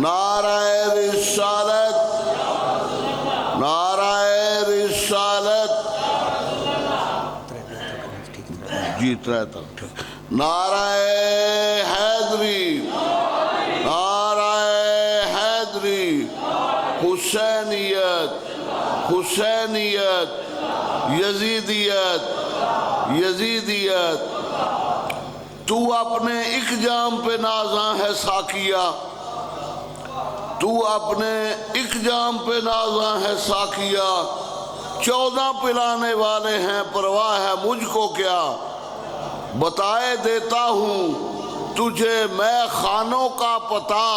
نعرہ رسالت، نعرہ رسالت، جیت رہا تھا، نعرہ حیدری، نعرہ حیدری، حسینیت، حسینیت، یزیدیت، یزیدیت۔ تو اپنے ایک جام پہ نازاں ہے ساکیہ، تو اپنے ایک جام پہ نازاں ہے ساکیہ، 14 پلانے والے ہیں پرواہ ہے مجھ کو کیا، بتائے دیتا ہوں تجھے میں خانوں کا پتہ،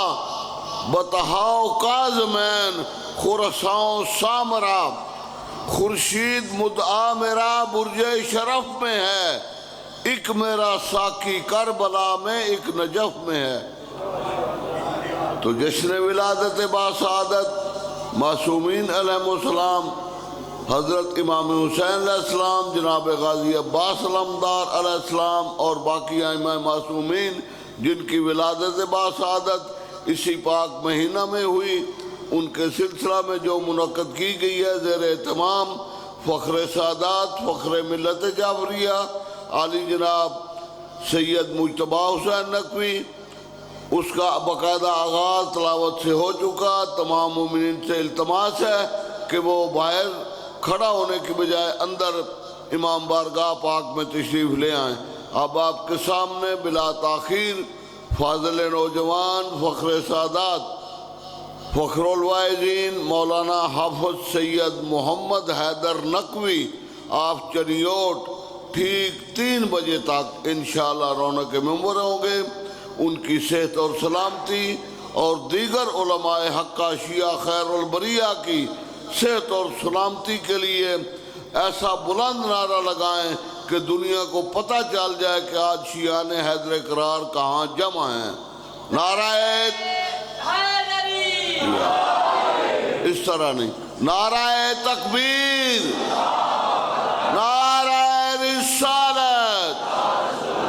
بتہاؤ کاظمین خراساں سامرا، خورشید مدعا میرا برج شرف میں ہے، ایک میرا ساکی کربلا میں ایک نجف میں ہے۔ تو جشن ولادت باسعادت معصومین علیہ السلام، حضرت امام حسین علیہ السلام، جناب غازی عباس علمدار علیہ السلام اور باقی ائمہ معصومین جن کی ولادت باسعادت اسی پاک مہینہ میں ہوئی، ان کے سلسلہ میں جو منعقد کی گئی ہے زیر اہتمام فخر سادات فخر ملت جعفریہ عالی جناب سید مجتبیٰ حسین نقوی، اس کا باقاعدہ آغاز تلاوت سے ہو چکا۔ تمام مومنین سے التماس ہے کہ وہ باہر کھڑا ہونے کی بجائے اندر امام بارگاہ پاک میں تشریف لے آئیں۔ اب آپ کے سامنے بلا تاخیر فاضل نوجوان فخر سادات فخر الواعظین مولانا حافظ سید محمد حیدر نقوی، آپ چریوٹ ٹھیک 3 بجے تک انشاءاللہ رونق منبر ہوں گے۔ ان کی صحت اور سلامتی اور دیگر علماء حقہ شیعہ خیر البریہ کی صحت اور سلامتی کے لیے ایسا بلند نعرہ لگائیں کہ دنیا کو پتہ چل جائے کہ آج شیعان حیدر کرار کہاں جمع ہیں۔ نعرہ اس طرح نہیں، نعرہ تکبیر، نعرہ رسالت،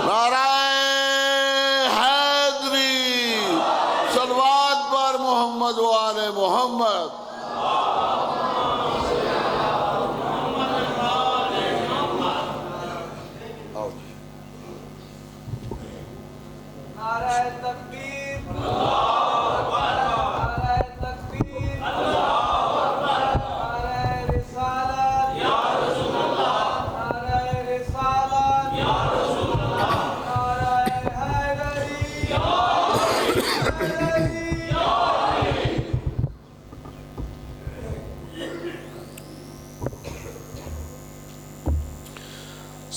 نعرہ حیدری، صلوات بر محمد و آل محمد۔ نعرہ تکبیر، نعرہ تکبیر، نعرہ رسالت، نعرہ رسالت، نعرہ حیدری،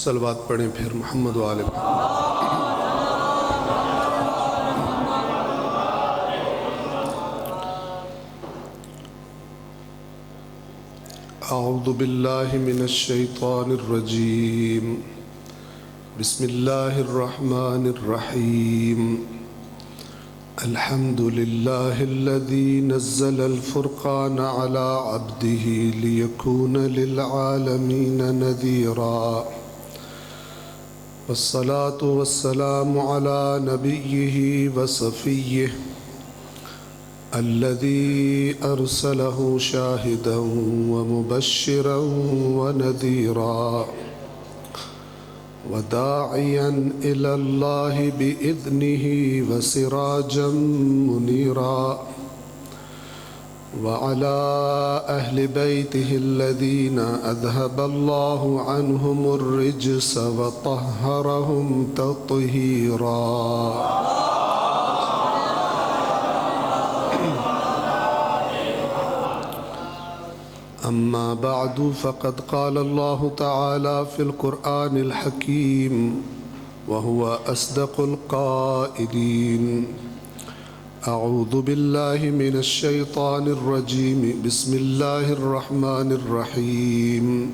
صلوات پڑھیں پھر محمد و آل محمد۔ اعوذ باللہ من الشیطان الرجیم، بسم اللہ الرحمن الرحیم، الحمد للہ الذی نزل الفرقان على عبده لیکون للعالمین نذیرا، والصلاة والسلام على نبیہ وصفیہ الذي أرسله شاهدا ومبشرا ونذيرا وداعيا إلى الله بإذنه وسراجا منيرا، وعلى أهل بيته الذين أذهب الله عنهم الرجس وطهرهم تطهيرا۔ أما بعد فقد قال الله تعالى في القرآن الحكيم وهو أصدق القائلين، أعوذ بالله من الشيطان الرجيم، بسم الله الرحمن الرحيم،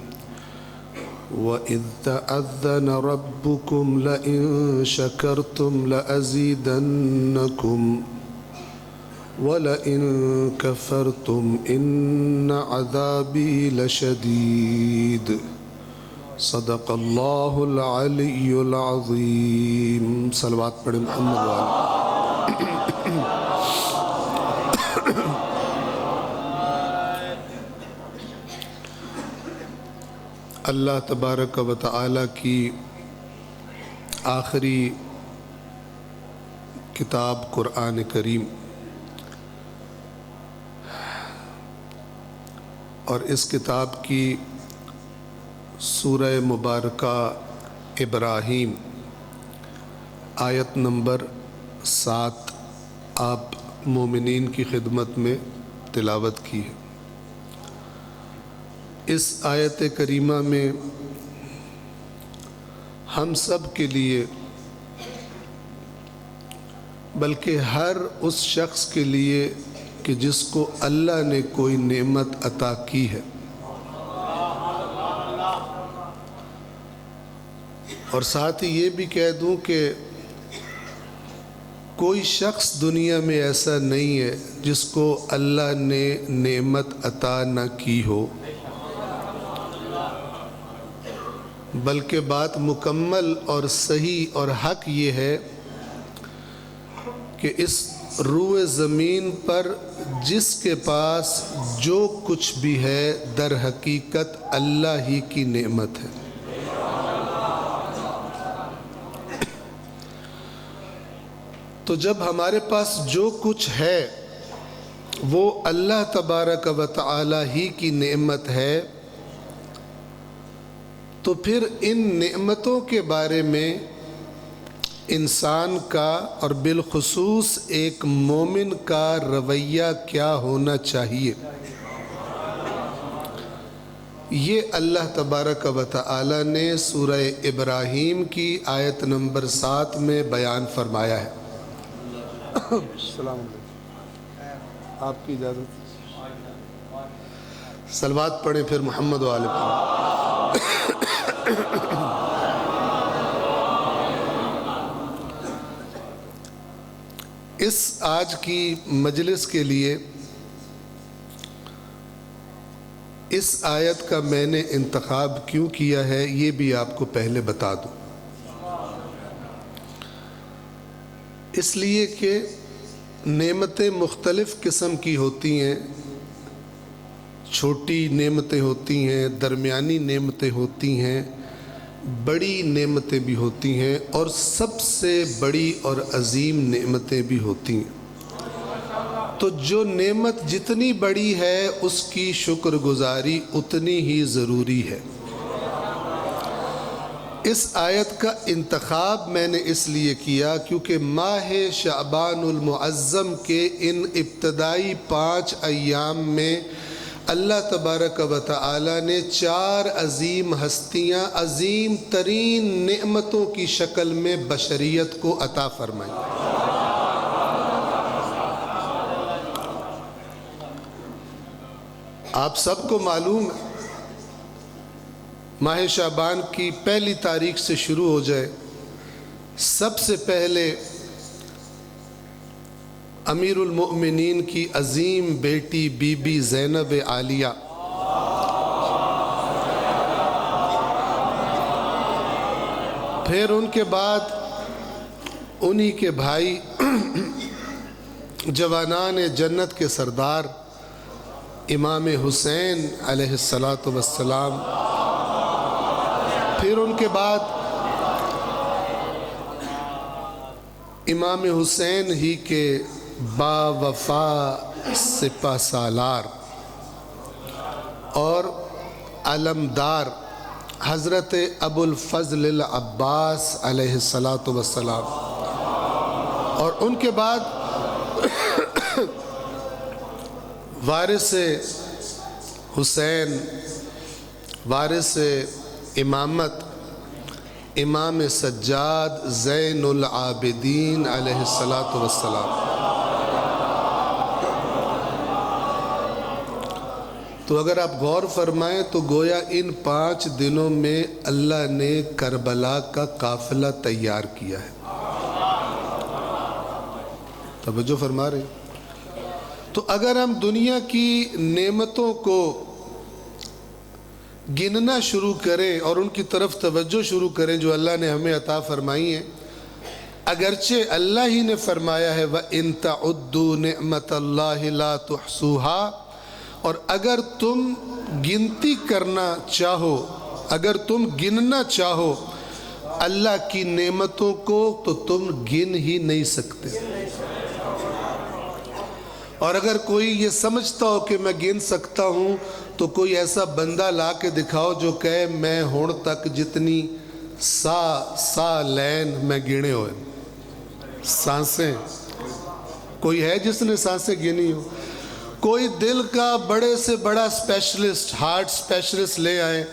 وإذ تأذن ربكم لئن شكرتم لأزيدنكم وَلَئِن كَفَرْتُمْ إِنَّ عَذَابِي لَشَدِيدٌ، صدق اللہ العلی العظیم۔ صلوات پڑھیں محمد والے۔ اللہ تبارک و تعالی کی آخری کتاب قرآن کریم اور اس کتاب کی سورہ مبارکہ ابراہیم آیت نمبر 7 آپ مومنین کی خدمت میں تلاوت کی ہے۔ اس آیت کریمہ میں ہم سب کے لیے بلکہ ہر اس شخص کے لیے کہ جس کو اللہ نے کوئی نعمت عطا کی ہے اور ساتھ ہی یہ بھی کہہ دوں کہ کوئی شخص دنیا میں ایسا نہیں ہے جس کو اللہ نے نعمت عطا نہ کی ہو، بلکہ بات مکمل اور صحیح اور حق یہ ہے کہ اس روئے زمین پر جس کے پاس جو کچھ بھی ہے در حقیقت اللہ ہی کی نعمت ہے۔ تو جب ہمارے پاس جو کچھ ہے وہ اللہ تبارک و تعالی ہی کی نعمت ہے، تو پھر ان نعمتوں کے بارے میں انسان کا اور بالخصوص ایک مومن کا رویہ کیا ہونا چاہیے، یہ اللہ تبارک و تعالی نے سورہ ابراہیم کی آیت نمبر 7 میں بیان فرمایا ہے۔ السلام علیکم، آپ کی اجازت، صلوات پڑھیں پھر محمد و آل محمد۔ اس آج کی مجلس کے لیے اس آیت کا میں نے انتخاب کیوں کیا ہے یہ بھی آپ کو پہلے بتا دوں، اس لیے کہ نعمتیں مختلف قسم کی ہوتی ہیں، چھوٹی نعمتیں ہوتی ہیں، درمیانی نعمتیں ہوتی ہیں، بڑی نعمتیں بھی ہوتی ہیں اور سب سے بڑی اور عظیم نعمتیں بھی ہوتی ہیں۔ تو جو نعمت جتنی بڑی ہے اس کی شکر گزاری اتنی ہی ضروری ہے۔ اس آیت کا انتخاب میں نے اس لیے کیا کیونکہ ماہ شعبان المعظم کے ان ابتدائی 5 ایام میں اللہ تبارک و تعالی نے 4 عظیم ہستیاں عظیم ترین نعمتوں کی شکل میں بشریت کو عطا فرمائیں۔ آپ سب کو معلوم ہے ماہ شعبان کی پہلی تاریخ سے شروع ہو جائے، سب سے پہلے امیر المؤمنین کی عظیم بیٹی بی بی زینب عالیہ پھر ان کے بعد انہی کے بھائی جوانان جنت کے سردار امام حسین علیہ السلام، پھر ان کے بعد امام حسین ہی کے با وفا سپہ سالار اور علمدار حضرت ابو الفضل العباس علیہ السلام، اور ان کے بعد وارث حسین، وارث امامت امام سجاد زین العابدین علیہ السلام۔ تو اگر آپ غور فرمائیں تو گویا ان 5 دنوں میں اللہ نے کربلا کا قافلہ تیار کیا ہے۔ توجہ فرما رہے ہیں؟ تو اگر ہم دنیا کی نعمتوں کو گننا شروع کریں اور ان کی طرف توجہ شروع کریں جو اللہ نے ہمیں عطا فرمائی ہیں، اگرچہ اللہ ہی نے فرمایا ہے وَإِن تَعُدُّوا نِعْمَةَ اللَّهِ لَا تُحْصُوهَا، اور اگر تم گنتی کرنا چاہو اگر تم گننا چاہو اللہ کی نعمتوں کو تو تم گن ہی نہیں سکتے. اور اگر کوئی یہ سمجھتا ہو کہ میں گن سکتا ہوں تو کوئی ایسا بندہ لا کے دکھاؤ جو کہے میں ہون تک جتنی سا لین میں گنے ہوئے سانسیں. کوئی ہے جس نے سانسیں گنی ہو؟ کوئی دل کا بڑے سے بڑا اسپیشلسٹ، ہارٹ اسپیشلسٹ لے آئیں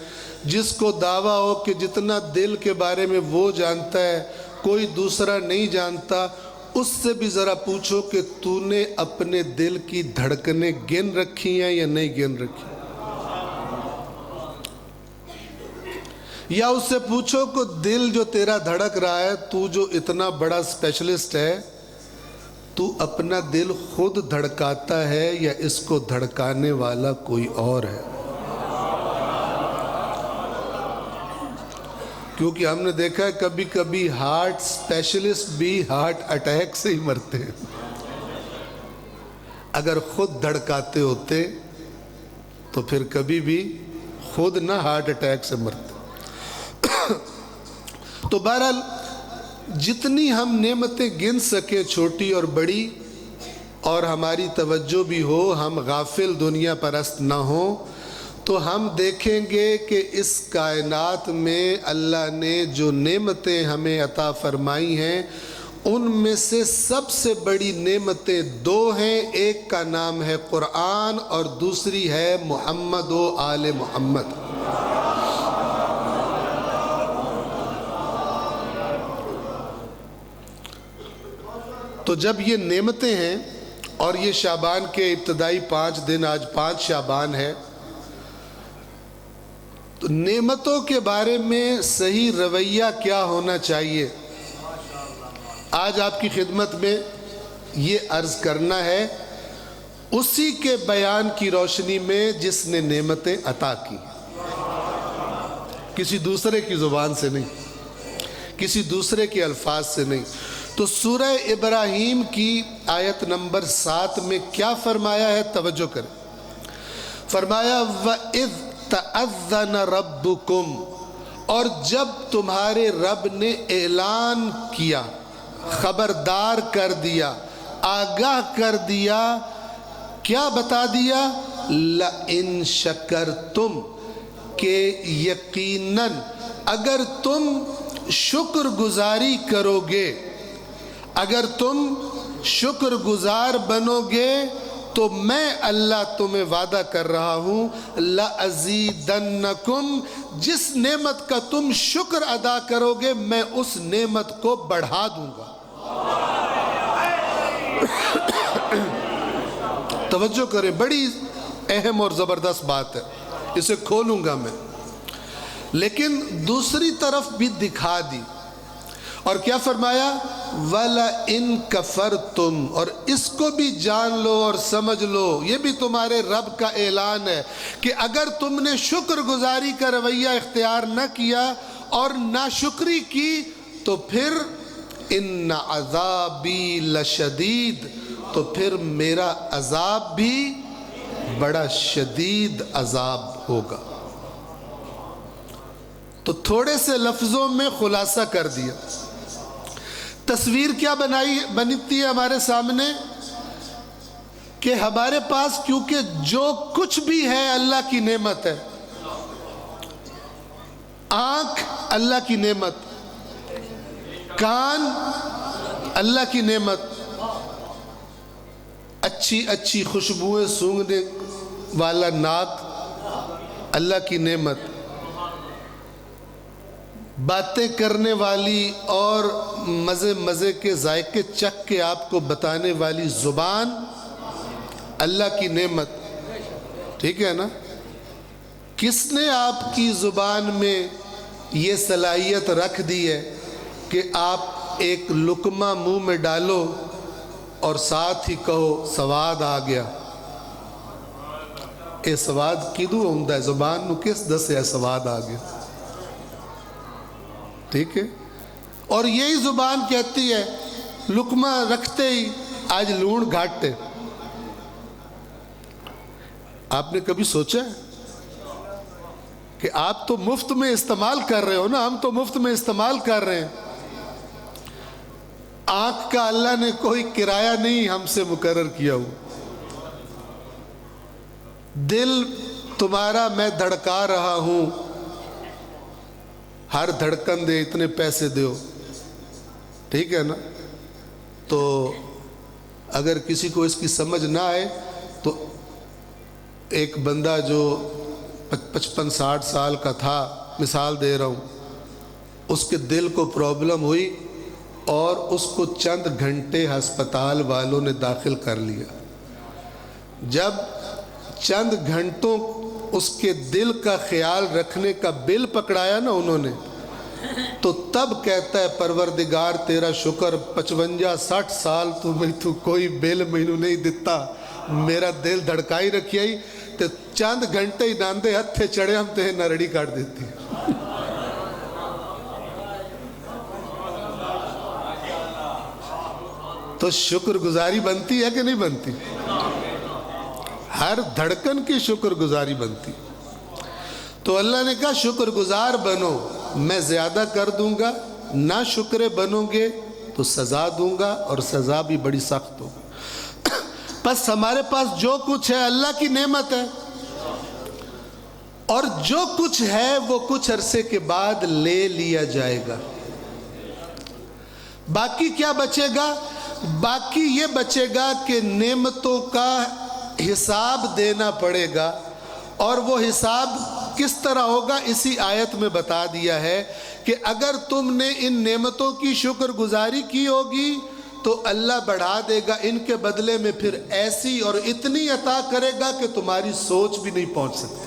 جس کو دعویٰ ہو کہ جتنا دل کے بارے میں وہ جانتا ہے کوئی دوسرا نہیں جانتا. اس سے بھی ذرا پوچھو کہ تو نے اپنے دل کی دھڑکنیں گن رکھی ہیں یا نہیں گن رکھی. یا اس سے پوچھو کہ دل جو تیرا دھڑک رہا ہے، تو جو اتنا بڑا اسپیشلسٹ ہے، تو اپنا دل خود دھڑکاتا ہے یا اس کو دھڑکانے والا کوئی اور ہے؟ کیونکہ ہم نے دیکھا ہے کبھی کبھی ہارٹ اسپیشلسٹ بھی ہارٹ اٹیک سے ہی مرتے ہیں. اگر خود دھڑکاتے ہوتے تو پھر کبھی بھی خود نہ ہارٹ اٹیک سے مرتے. تو بہرحال جتنی ہم نعمتیں گن سکے چھوٹی اور بڑی، اور ہماری توجہ بھی ہو، ہم غافل دنیا پرست نہ ہوں، تو ہم دیکھیں گے کہ اس کائنات میں اللہ نے جو نعمتیں ہمیں عطا فرمائی ہیں ان میں سے سب سے بڑی نعمتیں دو ہیں. ایک کا نام ہے قرآن اور دوسری ہے محمد و آل محمد. تو جب یہ نعمتیں ہیں اور یہ شعبان کے ابتدائی 5 دن، آج 5 شعبان ہے، تو نعمتوں کے بارے میں صحیح رویہ کیا ہونا چاہیے، آج آپ کی خدمت میں یہ عرض کرنا ہے، اسی کے بیان کی روشنی میں جس نے نعمتیں عطا کی، کسی دوسرے کی زبان سے نہیں، کسی دوسرے کے الفاظ سے نہیں. تو سورہ ابراہیم کی آیت نمبر 7 میں کیا فرمایا ہے؟ توجہ کریں. فرمایا وَإِذْ تَأَذَّنَ رَبُّكُمْ، اور جب تمہارے رب نے اعلان کیا، خبردار کر دیا، آگاہ کر دیا، کیا بتا دیا؟ لَإِن شَكَرْتُمْ، کہ یقیناً اگر تم شکر گزاری کرو گے، اگر تم شکر گزار بنو گے تو میں اللہ تمہیں وعدہ کر رہا ہوں لَأَزِيدَنَّكُمْ، جس نعمت کا تم شکر ادا کرو گے میں اس نعمت کو بڑھا دوں گا. توجہ کریں، بڑی اہم اور زبردست بات ہے، اسے کھولوں گا میں، لیکن دوسری طرف بھی دکھا دی. اور کیا فرمایا؟ وَلَئِن كَفَرْتُمْ، اور اس کو بھی جان لو اور سمجھ لو، یہ بھی تمہارے رب کا اعلان ہے کہ اگر تم نے شکر گزاری کا رویہ اختیار نہ کیا اور ناشکری کی تو پھر ان عذابی لشدید، تو پھر میرا عذاب بھی بڑا شدید عذاب ہوگا. تو تھوڑے سے لفظوں میں خلاصہ کر دیا. تصویر کیا بنتی ہے ہمارے سامنے کہ ہمارے پاس کیونکہ جو کچھ بھی ہے اللہ کی نعمت ہے. آنکھ اللہ کی نعمت، کان اللہ کی نعمت، اچھی اچھی خوشبوئیں سونگھنے والا ناک اللہ کی نعمت، باتیں کرنے والی اور مزے مزے کے ذائقے چکھ کے آپ کو بتانے والی زبان اللہ کی نعمت. ٹھیک ہے نا؟ کس نے آپ کی زبان میں یہ صلاحیت رکھ دی ہے کہ آپ ایک لقمہ منہ میں ڈالو اور ساتھ ہی کہو سواد آ گیا؟ اے سواد کدوں ہوندا ہے؟ زبان نو کس دسیا سواد آ گیا؟ ٹھیک ہے. اور یہی زبان کہتی ہے لقمہ رکھتے ہی آج لون گھاٹ ہے. آپ نے کبھی سوچا ہے کہ آپ تو مفت میں استعمال کر رہے ہو نا, ہم تو مفت میں استعمال کر رہے ہیں. آنکھ کا اللہ نے کوئی کرایہ نہیں ہم سے مقرر کیا ہو. دل تمہارا میں دھڑکا رہا ہوں, ہر دھڑکن دے اتنے پیسے دیو, ٹھیک ہے نا. تو اگر کسی کو اس کی سمجھ نہ آئے تو ایک بندہ جو 55-60 سال کا تھا, مثال دے رہا ہوں, اس کے دل کو پرابلم ہوئی اور اس کو چند گھنٹے ہسپتال والوں نے داخل کر لیا. جب چند گھنٹوں اس کے دل کا خیال رکھنے کا بل پکڑایا نا انہوں نے, تو تب کہتا ہے پروردگار تیرا شکر, 55-60 سال تو کوئی بل مینو نہیں دیتا, میرا دل دھڑکائی رکھی آئی تو چند گھنٹے ہی ناندے ہتھے چڑھے ہم تے نرڑی کاٹ دیتی. تو شکر گزاری بنتی ہے کہ نہیں بنتی؟ ہر دھڑکن کی شکر گزاری بنتی. تو اللہ نے کہا شکر گزار بنو, میں زیادہ کر دوں گا, نہ شکرے بنو گے تو سزا دوں گا, اور سزا بھی بڑی سخت ہوگی. بس ہمارے پاس جو کچھ ہے اللہ کی نعمت ہے, اور جو کچھ ہے وہ کچھ عرصے کے بعد لے لیا جائے گا. باقی کیا بچے گا؟ باقی یہ بچے گا کہ نعمتوں کا حساب دینا پڑے گا, اور وہ حساب کس طرح ہوگا اسی آیت میں بتا دیا ہے کہ اگر تم نے ان نعمتوں کی شکر گزاری کی ہوگی تو اللہ بڑھا دے گا, ان کے بدلے میں پھر ایسی اور اتنی عطا کرے گا کہ تمہاری سوچ بھی نہیں پہنچ سکتی.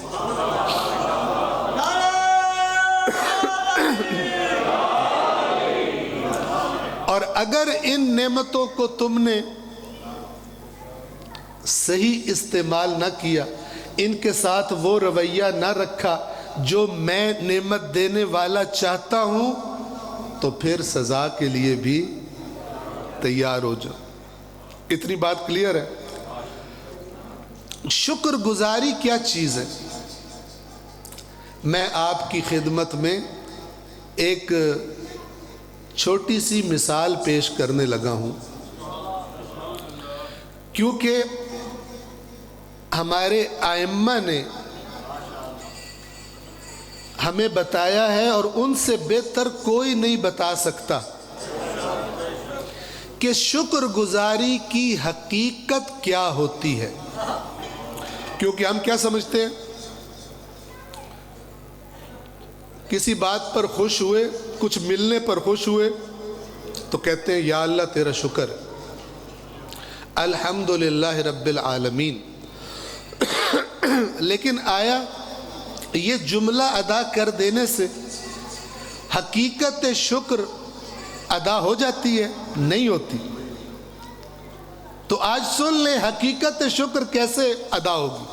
اور اگر ان نعمتوں کو تم نے صحیح استعمال نہ کیا, ان کے ساتھ وہ رویہ نہ رکھا جو میں نعمت دینے والا چاہتا ہوں, تو پھر سزا کے لیے بھی تیار ہو جاؤ. اتنی بات کلیئر ہے؟ شکر گزاری کیا چیز ہے؟ میں آپ کی خدمت میں ایک چھوٹی سی مثال پیش کرنے لگا ہوں, کیونکہ ہمارے ائمہ نے ہمیں بتایا ہے, اور ان سے بہتر کوئی نہیں بتا سکتا کہ شکر گزاری کی حقیقت کیا ہوتی ہے. کیونکہ ہم کیا سمجھتے ہیں, کسی بات پر خوش ہوئے, کچھ ملنے پر خوش ہوئے تو کہتے ہیں یا اللہ تیرا شکر, الحمدللہ رب العالمین. لیکن آیا یہ جملہ ادا کر دینے سے حقیقت شکر ادا ہو جاتی ہے؟ نہیں ہوتی. تو آج سن لیں حقیقت شکر کیسے ادا ہوگی.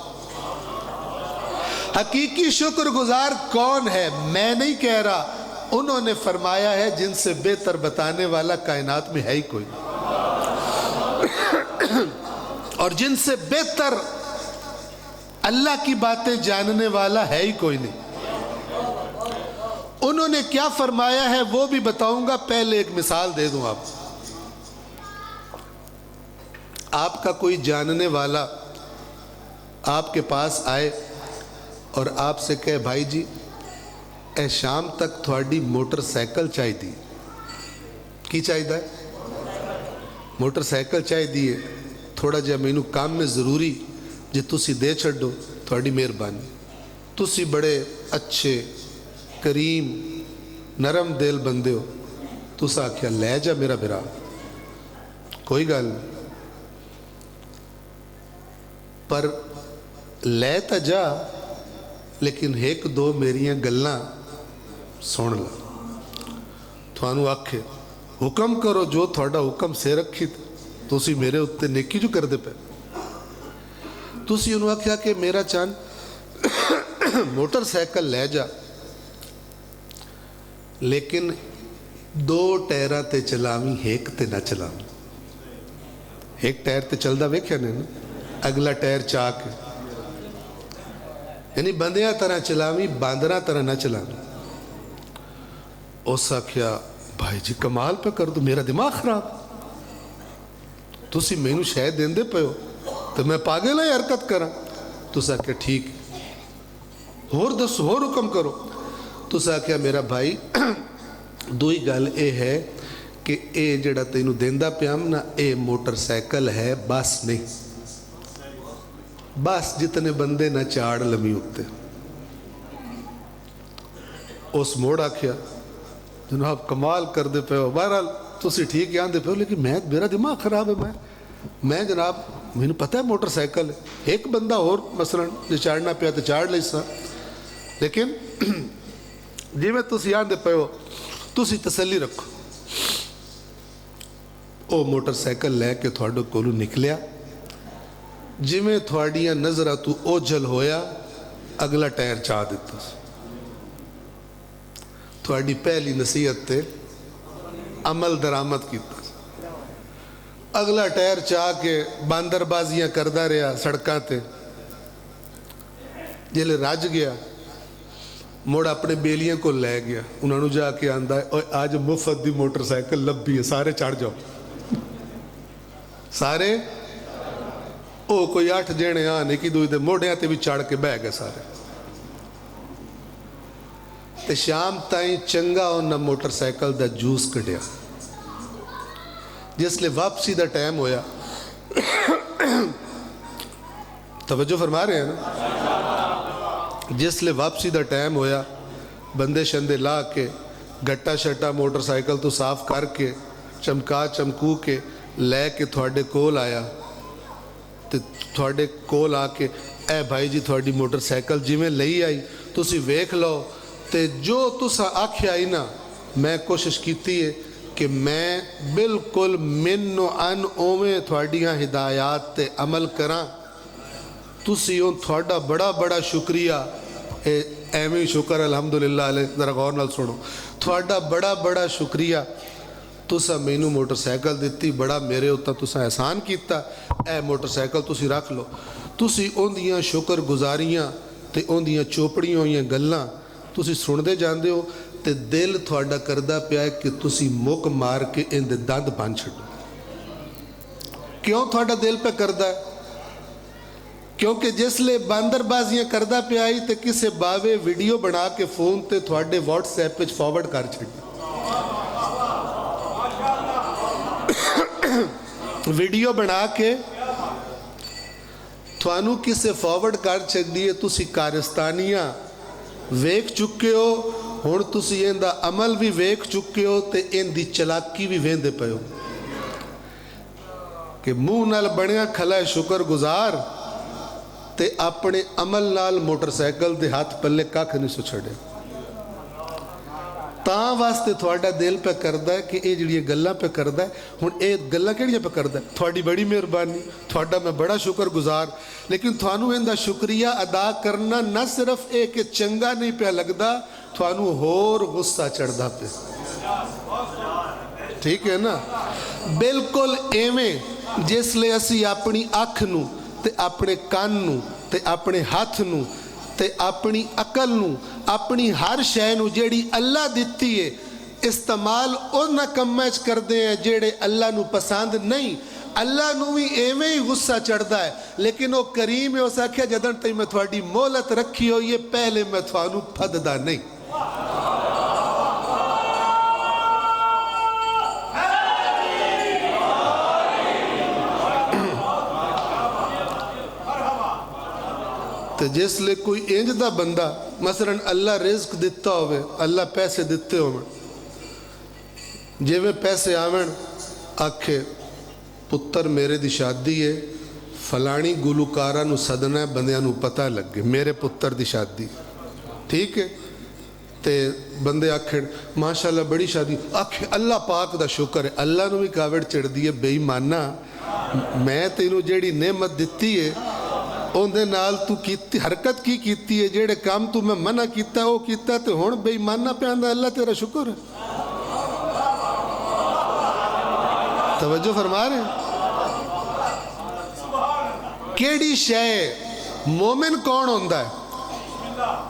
حقیقی شکر گزار کون ہے؟ میں نہیں کہہ رہا, انہوں نے فرمایا ہے, جن سے بہتر بتانے والا کائنات میں ہے ہی کوئی, اور جن سے بہتر اللہ کی باتیں جاننے والا ہے ہی کوئی نہیں. انہوں نے کیا فرمایا ہے وہ بھی بتاؤں گا. پہلے ایک مثال دے دوں. آپ کا کوئی جاننے والا آپ کے پاس آئے اور آپ سے کہے بھائی جی اے شام تک تھوڑی موٹر سائیکل چاہی دی. کی چاہیے ہے؟ موٹر سائیکل چاہی دی ہے, تھوڑا جہا مینو کام میں ضروری, جی تسی دے چھڑو تھوڑی مہربانی. تسی بڑے اچھے کریم نرم دل بندے ہو, تسا آکھیا لے جا میرا بھرا, کوئی گل نہیں, پر لے تا جا لیکن ایک دو میریاں گلاں سن لا. تھانو آکھے حکم کرو جو تھوڑا حکم سے رکھی تسی میرے اتنے نیکی جو کر دے پہ. تسی انہوں آکھیا کہ میرا چاند موٹر سائیکل لے جا, لیکن 2 ٹائراں تے چلاویں, ایک تے نہ چلاویں. ایک ٹائر تے چلدا ویکھیا نے نا, اگلا ٹائر چاہ کے یعنی بندیاں طرح چلاویں باندراں طرح نہ چلاویں. اس آخیا بھائی جی کمال پہ کر دو میرا دماغ خراب تسی مینوں شے دیندے پے ہو تو میں پاگل ہے حرکت کراں. تس آخیا ٹھیک ہور دس ہور حکم کرو. تس آخیا میرا بھائی دوئی گل اے ہے کہ اے جڑا تینوں دیندا پیام نا اے موٹر سائیکل ہے بس نہیں. بس جتنے بندے نہ چاڑ لمی ہوتے. اس موڑ آخیا جناب کمال کر دے پے ہو. بہرحال تسی ٹھیک ہے آندے پے ہو لیکن میرا دماغ خراب ہے. میں جناب مجھے پتہ ہے موٹر سائیکل ہے ایک بندہ اور مثلا جو چاڑنا پیا تو چاڑ لے سا لیکن جی میں تسی آندے پے ہو تسی تسلی رکھو. او موٹر سائیکل لے کے تھوڑے کولو نکلیا جی میں تھوڑیاں نظرہ تو اوجھل ہویا اگلا ٹائر چاہ دیتا. تھوڑی پہلی نصیحت تے عمل درآمد کیتا. اگلا ٹائر چاہ کے باندر بازیاں کردہ رہا سڑکاں تے. جلے راج گیا موڑ اپنے بیلیاں کو لے گیا. انہوں نے جا کے آندہ ہے آج مفت دی موٹر سائیکل لبھی ہے سارے چڑھ جاؤ. سارے او کوئی 8 جنے آنے کی دوئی دے موڑیاں تے بھی چڑھ کے بہ گئے سارے. تے شام تائیں چنگا انہاں موٹر سائیکل دا جوس کٹیا. جس لئے واپسی دا ٹائم ہویا توجہ فرما رہے ہیں نا. جس لئے واپسی دا ٹائم ہویا بندے شندے لا کے گٹا شٹا موٹر سائیکل تو صاف کر کے چمکا چمکو کے لے کے تھوڑے کول آیا. تے تھوڑے کول آ کے اے بھائی جی تھوڑی موٹر سائیکل جی میں لئی آئی تسی ویکھ لو. تے جو تسا آکھیا آئی نا میں کوشش کیتی ہے کہ میں بالکل من و ان اومیں تھوڑیاں ہدایات تے عمل کراں. تسی ان تھوڑا بڑا شکریہ ایمی شکر الحمدللہ علیہ. ذرا غور نال سنو تھوڑا بڑا شکریہ تسا مینوں موٹر سائیکل دیتی بڑا میرے ہوتا تسا احسان کیتا. اے موٹر سائیکل تسی رکھ لو. تسی ان دیاں شکر گزاریاں تے ان دیاں چوپڑیاں ہوئیاں گلاں تسی سن دے جاندے ہو تے دل تھوڑا کردہ پیا ہے کہ تسی مک مار کے ان دے دند بن چھڑو. کیوں تھوڑا دل پہ کردہ ہے؟ کیونکہ جس لئے باندر بازیاں کردہ پہ آئی تے کسے باوے ویڈیو بنا کے فون تے تھوڑے واٹس ایپ پہ فارورڈ کر چھڑی. ویڈیو بنا کے تھوانو کسے فارورڈ کر چھڑی ہے تسی کارستانیاں ویک چکے ہو. ہون تسی ان دا عمل بھی ویک چکے ہو تے ان دی چلاکی بھی ویندے پے ہو کہ منہ نال بڑیاں کھلا شکر گزار تے اپنے عمل نال موٹر سائیکل دے ہاتھ پلے کاکھ نہیں سو چھڑے. تاں واسطے تھوڑا دل پہ کردہ ہے کہ اے جڑی گلہ پہ کردہ ہے. ہون اے گلہ کیڑی پہ کردہ ہے تھوڑی بڑی مہربانی تھوڑا میں بڑا شکر گزار. لیکن تھوانو ان دا شکریہ ادا کرنا نہ صرف اے کہ چنگا نہیں پہ لگدا تھوانو ہور غصہ چڑھدا پہ. ٹھیک ہے نا. بالکل ایویں جس لئے اسی اپنی آنکھ نو تے اپنے کان نو تے اپنے ہاتھ نو تے اپنی عقل نو اپنی ہر شے نو جیڑی اللہ دیتی ہے استعمال انہاں کمچ کر دے ہیں جیڑے اللہ نو پسند نہیں. اللہ نو بھی ایویں ہی غصہ چڑھدا ہے لیکن وہ کریم ہے اس آکھیا جدن تے میں تھوڑی مہلت رکھی ہو یہ پہلے میں تھوانو پھددا نہیں. تو جس لئے کوئی انج دا بندہ مثلا اللہ رزق دیتا ہوئے اللہ پیسے دیتے ہوئے جے میں پیسے آویں آکھے پتر میرے دی شادی ہے فلانی گلوکارہ نو صدنہ بندیاں نو پتہ لگ گئے میرے پتر دی شادی ٹھیک ہے تے بندے آکھیں ماشاءاللہ بڑی شادی آکھے اللہ پاک دا شکر ہے. اللہ نو بھی کاوڑ چڑھ دیئے بے ایمانہ میں تینوں جیڑی نعمت دیتی ہے ان دے نال تو کیتی حرکت کی کیتی ہے جیڑے کام تو میں منع کیتا ہے وہ کیتا ہے تو ہون بے ایمانہ پہ آندہ اللہ تیرا شکر ہے. توجہ فرما رہے ہیں کیڑی شے مومن کون ہوندہ ہے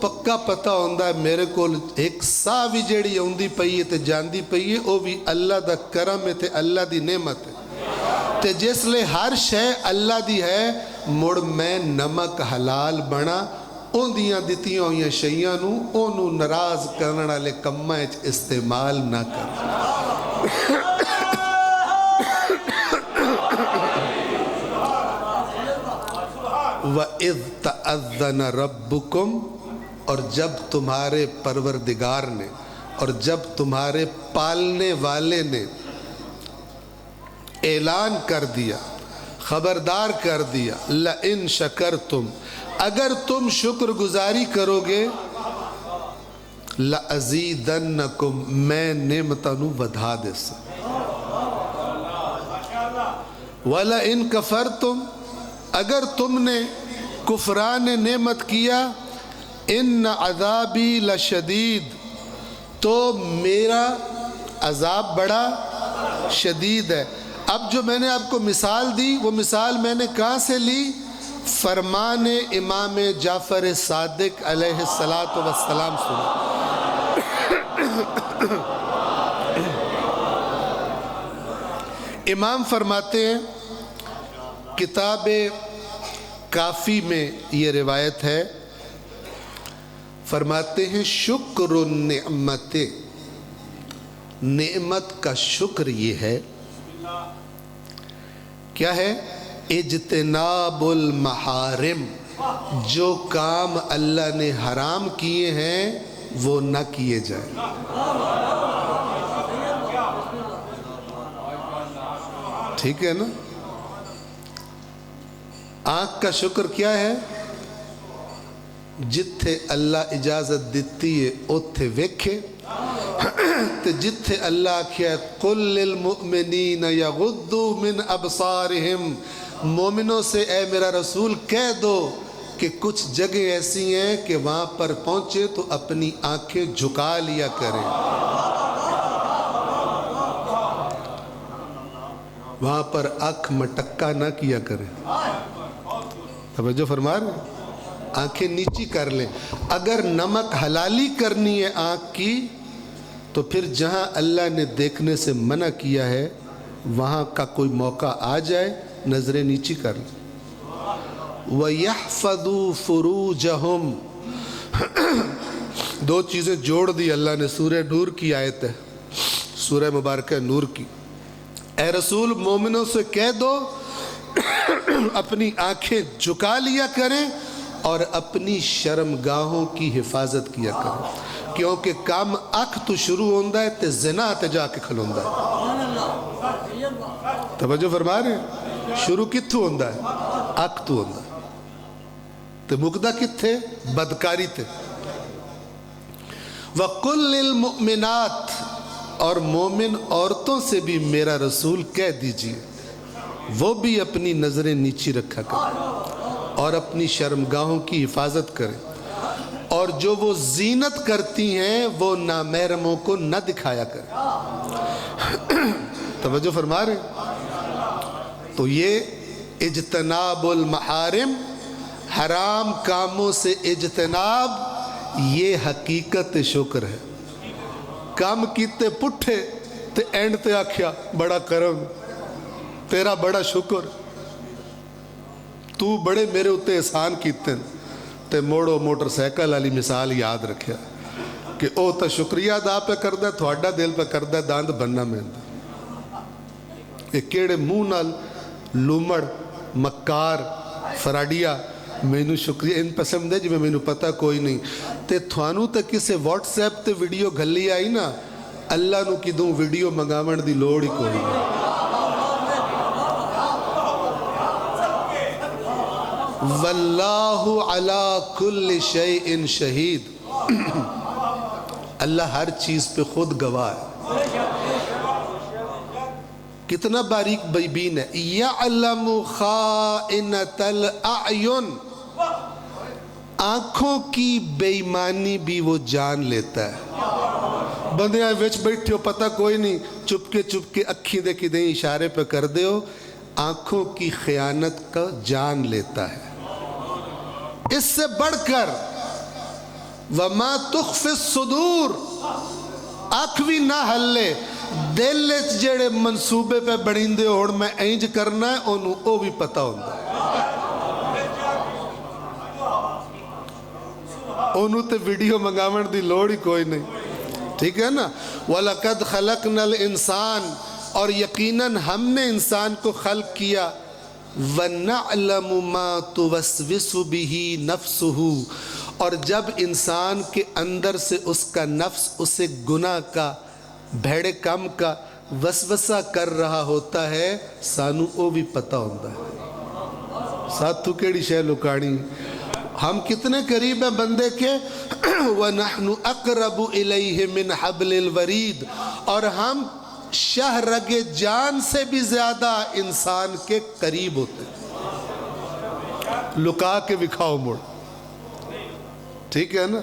ਪੱਕਾ ਪਤਾ ਹੁੰਦਾ ਮੇਰੇ ਕੋਲ ਇੱਕ ਸਾਹ ਵੀ ਜਿਹੜੀ ਆਉਂਦੀ ਪਈ ਹੈ ਤੇ ਜਾਂਦੀ ਪਈ ਹੈ ਉਹ ਵੀ ਅੱਲਾ ਦਾ ਕਰਮ ਹੈ ਤੇ ਅੱਲਾ ਦੀ ਨਿਮਤ ਹੈ ਤੇ ਜਿਸ ਲਈ ਹਰ ਸ਼ੈ ਅੱਲਾ ਦੀ ਹੈ ਮੁੜ ਮੈਂ ਨਮਕ ਹਲਾਲ ਬਣਾ ਉਹਦੀਆਂ ਦਿੱਤੀਆਂ ਹੋਈਆਂ ਸ਼ੈਆਂ ਨੂੰ ਉਹਨੂੰ ਨਾਰਾਜ਼ ਕਰਨ ਵਾਲੇ ਕੰਮਾਂ 'ਚ ਇਸਤੇਮਾਲ ਨਾ ਕਰ وَإِذْ تَأَذَّنَ رَبُّكُمْ اور جب تمہارے پروردگار نے اور جب تمہارے پالنے والے نے اعلان کر دیا خبردار کر دیا لَإِن شَكَرْتُمْ اگر تم شکر گزاری کرو گے لَأَزِيدَنَّكُمْ میں نعمتوں ودھا دے سا وَلَإِن كَفَرْتُمْ اگر تم نے کفران نعمت کیا ان عذابی لشدید تو میرا عذاب بڑا شدید ہے اب جو میں نے آپ کو مثال دی وہ مثال میں نے کہاں سے لی فرمان امام جعفر صادق علیہ السلام سنا امام فرماتے ہیں کتاب کافی میں یہ روایت ہے فرماتے ہیں شکر النعمت نعمت کا شکر یہ ہے کیا ہے اجتناب المحارم جو کام اللہ نے حرام کیے ہیں وہ نہ کیے جائیں ٹھیک ہے نا آنکھ کا شکر کیا ہے جتھے اللہ اجازت دیتی ہے اتھے ویکھے تے جتھے اللہ کیا قل للمؤمنین یغضوا من ابصارہم مومنوں سے اے میرا رسول کہہ دو کہ کچھ جگہ ایسی ہیں کہ وہاں پر پہنچے تو اپنی آنکھیں جھکا لیا کریں وہاں پر آنکھ مٹکا نہ کیا کریں توجہ فرما رہے آنکھیں نیچی کر لیں اگر نمک حلالی کرنی ہے آنکھ کی تو پھر جہاں اللہ نے دیکھنے سے منع کیا ہے وہاں کا کوئی موقع آ جائے نظریں نیچی کر لیں وَيَحْفَظُوا فُرُوجَهُمْ دو چیزیں جوڑ دی اللہ نے سورہ نور کی آیت ہے سورہ مبارکہ نور کی اے رسول مومنوں سے کہہ دو اپنی آنکھیں جھکا لیا کریں اور اپنی شرمگاہوں کی حفاظت کیا کریں کیونکہ کام اکھ تو شروع ہوندہ ہے تے زنا تے جا کے کھلوندہ ہے توجہ فرما رہے ہیں شروع کتھو ہوندہ ہے اکھ تو ہوندہ ہے تے مقدہ کتھے بدکاری تے وَقُلْ لِلْمُؤْمِنَاتِ اور مومن عورتوں سے بھی میرا رسول کہہ دیجئے وہ بھی اپنی نظریں نیچی رکھا کریں اور اپنی شرمگاہوں کی حفاظت کریں اور جو وہ زینت کرتی ہیں وہ نامحرموں کو نہ دکھایا کریں توجہ فرما رہے ہیں تو یہ اجتناب المحارم حرام کاموں سے اجتناب یہ حقیقت شکر ہے کام کیتے پٹھے تے اینڈ تے آکھیا بڑا کرم تیرا بڑا شکر تو بڑے میرے اتے احسان کیتے تے موڑو موٹر سائیکل والی مثال یاد رکھیا کہ او تا شکریہ دا پہ کردہ تھوڑا دل پہ کردہ داند بننا میں یہ کیڑے منہ نال لومڑ مکار فراڈیا مینو شکریہ ان پسند ہے جو مینو پتہ کوئی نہیں تے تھوانو تے کسے واٹس ایپ تے ویڈیو گھلی آئی نا اللہ نو کی دوں ویڈیو منگامن دی لوڑ ہی کوئی نہیں واللہ علی کل شیء شہید اللہ ہر چیز پہ خود گواہ ہے کتنا باریک بین ہے یعلم خائنۃ الاعین آنکھوں کی بے ایمانی بھی وہ جان لیتا ہے بندے آئے وچ بیٹھے ہو پتہ کوئی نہیں چپ کے اکھی دے کی دیں اشارے پہ کر دے ہو آنکھوں کی خیانت کا جان لیتا ہے اس سے بڑھ کر وما تخفی الصدور اکھ بھی نہ ہلے دل وچ جڑے منصوبے پہ بنیندے ہون میں اینج کرنا ہے انہوں او بھی پتہ ہوندا ہے انہوں تے ویڈیو منگاون دی لوڑ ہی کوئی نہیں ٹھیک ہے نا وَلَقَدْ خَلَقْنَا الْإِنسان اور یقیناً ہم نے انسان کو خلق کیا وَنَعْلَمُ مَا تُوَسْوِسُ بِهِ نَفْسُهُ اور جب انسان کے اندر سے اس کا نفس اسے گناہ کا بھیڑے کم کا وسوسہ کر رہا ہوتا ہے سانو او بھی پتہ ہوتا ہے ساتھو کیڑی شے لکاڑی ہم کتنے قریب ہیں بندے کے وَنَحْنُ أَقْرَبُ إِلَيْهِ مِنْ حَبْلِ الْوَرِيدِ اور ہم شہ رگ جان سے بھی زیادہ انسان کے قریب ہوتے لکا کے بکھاؤ مڑ ٹھیک ہے نا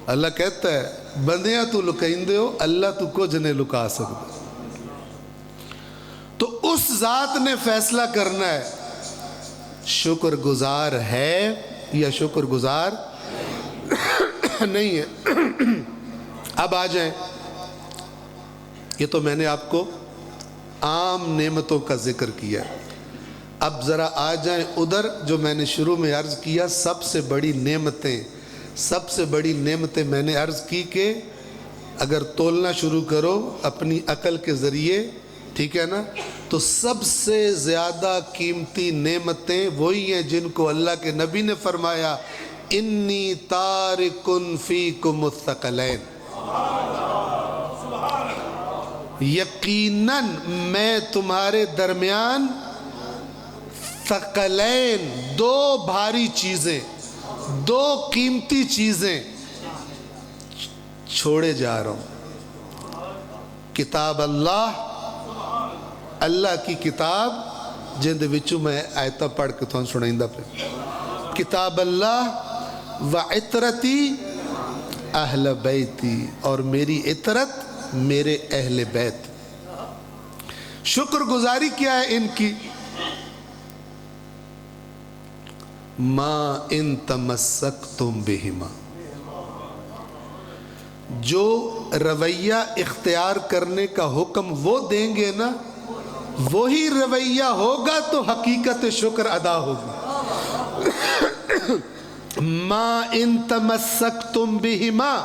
اللہ کہتا ہے بندیاں تو لکائندے ہو اللہ تو کچھ نہیں لکا سکتا تو اس ذات نے فیصلہ کرنا ہے شکر گزار ہے یا شکر گزار نہیں ہے اب آ جائیں یہ تو میں نے آپ کو عام نعمتوں کا ذکر کیا اب ذرا آ جائیں ادھر جو میں نے شروع میں عرض کیا سب سے بڑی نعمتیں میں نے عرض کی کہ اگر تولنا شروع کرو اپنی عقل کے ذریعے ٹھیک ہے نا تو سب سے زیادہ قیمتی نعمتیں وہی ہیں جن کو اللہ کے نبی نے فرمایا انی تارکن فیکم الثقلین یقیناً میں تمہارے درمیان ثقلین دو بھاری چیزیں دو قیمتی چیزیں چھوڑے جا رہا ہوں کتاب اللہ کی کتاب جن دے وچوں میں آیتہ پڑھ کے تھوڑا سنائندہ پہ کتاب اللہ و عطرتی اہل بیتی اور میری عطرت میرے اہل بیت شکر گزاری کیا ہے ان کی ما ان تمسکتم بہما جو رویہ اختیار کرنے کا حکم وہ دیں گے نا وہی رویہ ہوگا تو حقیقت شکر ادا ہوگی ما ان تمسکتم بہما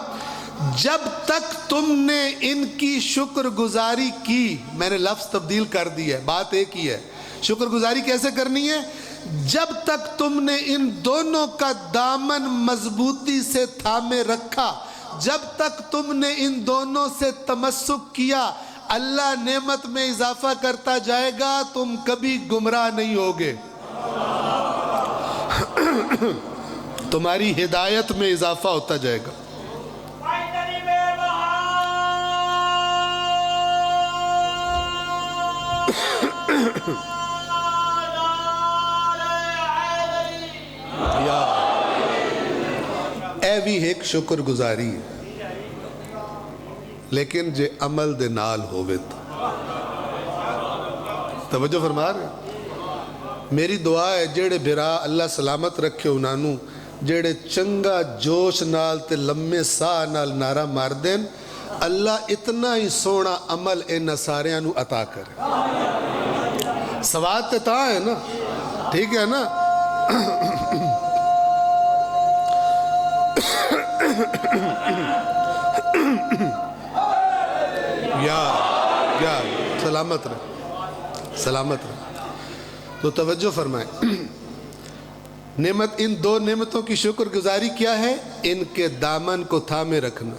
جب تک تم نے ان کی شکر گزاری کی میں نے لفظ تبدیل کر دی ہے بات ایک ہی ہے شکر گزاری کیسے کرنی ہے جب تک تم نے ان دونوں کا دامن مضبوطی سے تھامے رکھا جب تک تم نے ان دونوں سے تمسک کیا اللہ نعمت میں اضافہ کرتا جائے گا تم کبھی گمراہ نہیں ہوگے تمہاری ہدایت میں اضافہ ہوتا جائے گا اے بھی ایک شکر گزاری ہے لیکن جے عمل دے نال ہوئے توجہ فرما رہے میری دعا ہے جیڑے بھرا اللہ سلامت رکھے انہوں جیڑے چنگا جوش نال تے لمے ساہ نال نعرہ مار دیں اللہ اتنا ہی سونا عمل ان ساریاں نو عطا کرے سواد تے تا ہے نا ٹھیک ہے نا یا سلامت رہے تو توجہ فرمائیں نعمت ان دو نعمتوں کی شکر گزاری کیا ہے ان کے دامن کو تھامے رکھنا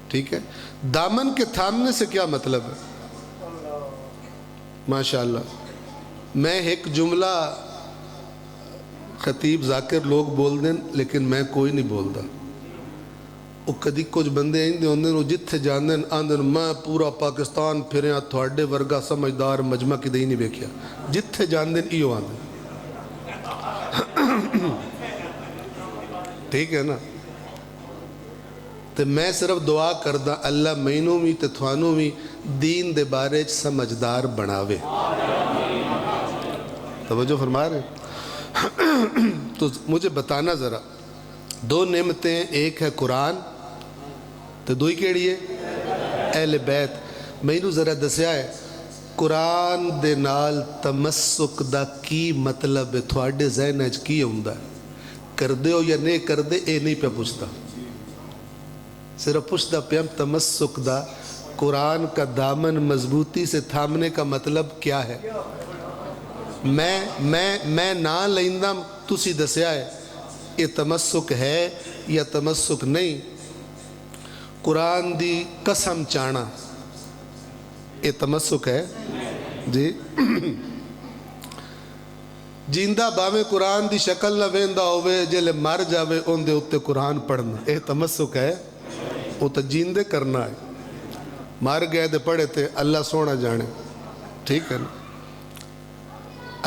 ٹھیک ہے دامن کے تھامنے سے کیا مطلب ہے ماشاءاللہ میں ایک جملہ خطیب ذاکر لوگ بول دیں لیکن میں کوئی نہیں بولتا وہ کدی کچھ بندے وہ جتھے جاندیں آندیں میں پورا پاکستان پھریا تھوڑے ورگا سمجھدار مجمع کی دہی نہیں بیکھیا جتھے جاندیں ایو آندیں ٹھیک ہے نا تو میں صرف دعا کردہ اللہ مینوں بھی تے تھوانوں بھی دین دے بارے سمجھدار بناوے توجہ فرما رہے تو مجھے بتانا ذرا، دو نعمتیں، ایک ہے قرآن تو دوئی کیڑی ہے اہل بیت۔ مینوں ذرا دسیا ہے قرآن دے نال تمسک دا کی مطلب ہے، تھوڑے ذہن وچ کی ہوندا ہے؟ کردے ہو یا نہیں کردے اے نہیں پہ پوچھتا، صرف پوچھتا پہ تمسک دا، قرآن کا دامن مضبوطی سے تھامنے کا مطلب کیا ہے؟ میں نہ لیندہ تسی دسیا ہے یہ تمسک ہے یا تمسک نہیں؟ قرآن دی قسم چانا یہ تمسک ہے جی؟ جیندہ باویں قرآن دی شکل نہ ویندا ہوئے، جلے مر جاوے ان دے اتے قرآن پڑھنا یہ تمسک ہے؟ وہ تو جیندے کرنا ہے، مر گئے دے پڑھے تھے اللہ سونا جانے، ٹھیک ہے نا؟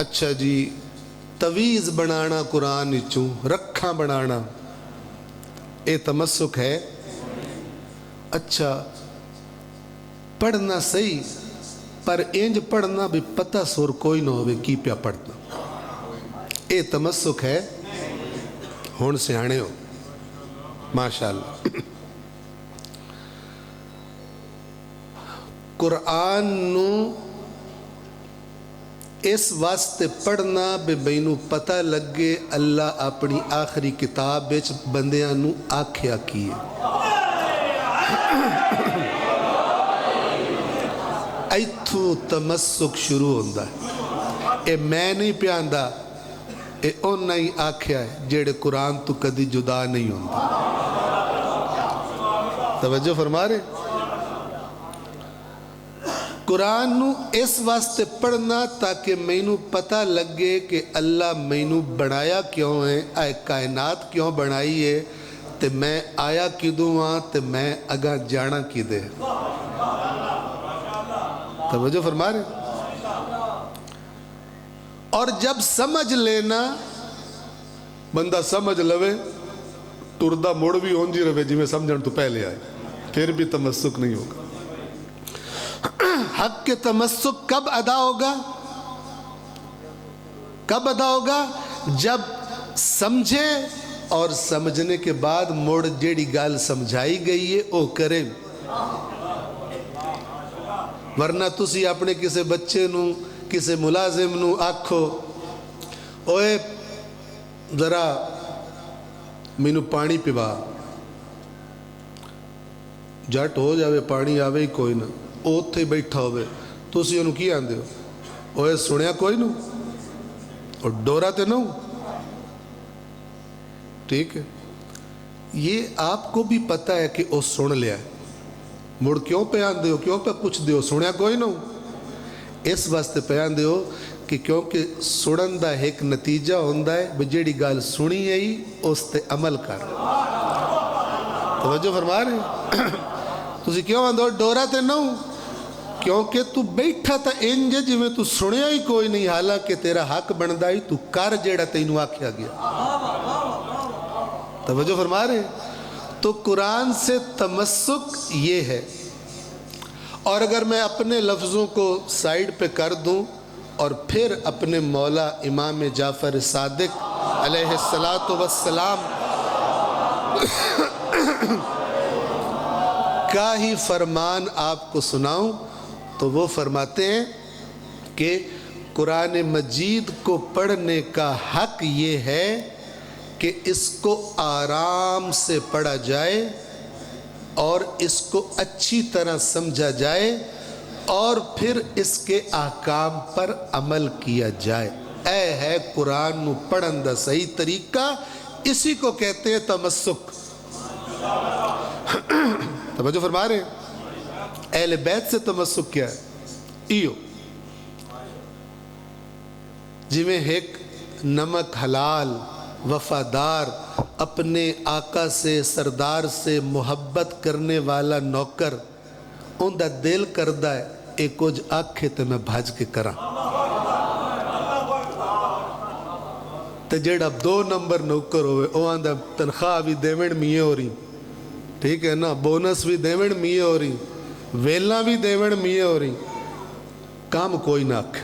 اچھا جی، تویز بنانا قرآن چوں، رکھاں بنانا یہ تمسک ہے؟ اچھا پڑھنا صحیح، پر انج پڑھنا بھی پتہ سور کوئی نہ ہوئے کی پیا پڑھنا، یہ تمسک ہے؟ ہون سیانے ہو ماشاءاللہ۔ قرآن نو اس واسطے پڑھنا بے بینو پتہ لگے اللہ اپنی آخری کتاب بچ بندیاں نو آکھیا کیے۔ ایتھو تمسک شروع ہوندہ ہے، اے میں نہیں پیاندہ، اے اون نہیں آکھیا ہے جیڑے قرآن تو کدی جدا نہیں ہوندہ۔ توجہ فرما رہے؟ قرآن نو اس واسطے پڑھنا تاکہ مینوں پتہ لگے کہ اللہ مینوں بنایا کیوں ہے، آئے کائنات کیوں بنائی ہے، تے میں آیا کدوں ہاں، تے میں اگاں جانا کی دے۔ توجہ فرما رہے؟ اور جب سمجھ لینا، بندہ سمجھ لوے ٹردہ موڑ بھی ہون جی روے جی میں سمجھن تو پہلے آئے، پھر بھی تمسک نہیں ہوگا۔ حق کے تمسک کب ادا ہوگا؟ کب ادا ہوگا؟ جب سمجھے اور سمجھنے کے بعد موڑ جیڑی گال سمجھائی گئی ہے او کرے۔ ورنہ تسی اپنے کسے بچے نو، کسے ملازم نو آکھو اوے ذرا مینوں پانی پیوا، جٹ ہو جاوے پانی آوے ہی کوئی نہ، او تھے بیٹھا ہوئے تسی انہوں کی آندے ہو، اوے سنیا کوئی نو اور ڈورا تے نو، ٹھیک ہے؟ یہ آپ کو بھی پتہ ہے کہ او سن لیا ہے، مڑ کیوں پہ آندے ہو، کیوں پہ پوچھ دے ہو، سنیا کوئی نو؟ اس واسطے پہ آندے ہو کہ کیونکہ سنن دا ایک نتیجہ ہوندہ ہے بجیڑی گال سنی ہے ہی اس تے عمل کر۔ توجہ فرما رہے ہیں؟ تسی کیوں آندے ہو ڈورا تے نو؟ کیونکہ تو بیٹھا تا انجے جی میں تو سنیا ہی کوئی نہیں، حالانکہ تیرا حق بندہ ہی تو کر جیڑا تینوں آکھیا گیا۔ توجہ فرما رہے ہیں؟ تو قرآن سے تمسک یہ ہے۔ اور اگر میں اپنے لفظوں کو سائیڈ پہ کر دوں اور پھر اپنے مولا امام جعفر صادق علیہ السلام کا ہی فرمان آپ کو سناؤں تو وہ فرماتے ہیں کہ قرآن مجید کو پڑھنے کا حق یہ ہے کہ اس کو آرام سے پڑھا جائے اور اس کو اچھی طرح سمجھا جائے اور پھر اس کے احکام پر عمل کیا جائے۔ اے ہے قرآن نو پڑھن دا صحیح طریقہ، اسی کو کہتے ہیں تمسک۔ توجہ فرما رہے ہیں؟ اہل بیت سے تمسک کیا ہے؟ ایو جی میں ایک نمک حلال وفادار اپنے آقا سے سردار سے محبت کرنے والا نوکر ان دا دل کردہ ہے ایک کچھ آکھے تے میں بھاج کے کرا تے جیڑا 2 نمبر نوکر ہوئے او آندہ تنخواہ بھی دیوڑ میے ہو رہی، ٹھیک ہے نا، بونس بھی دیوڑ میے ہو رہی، ویلہ بھی دیوڑ میے ہو رہی، کام کوئی نہ آکھے۔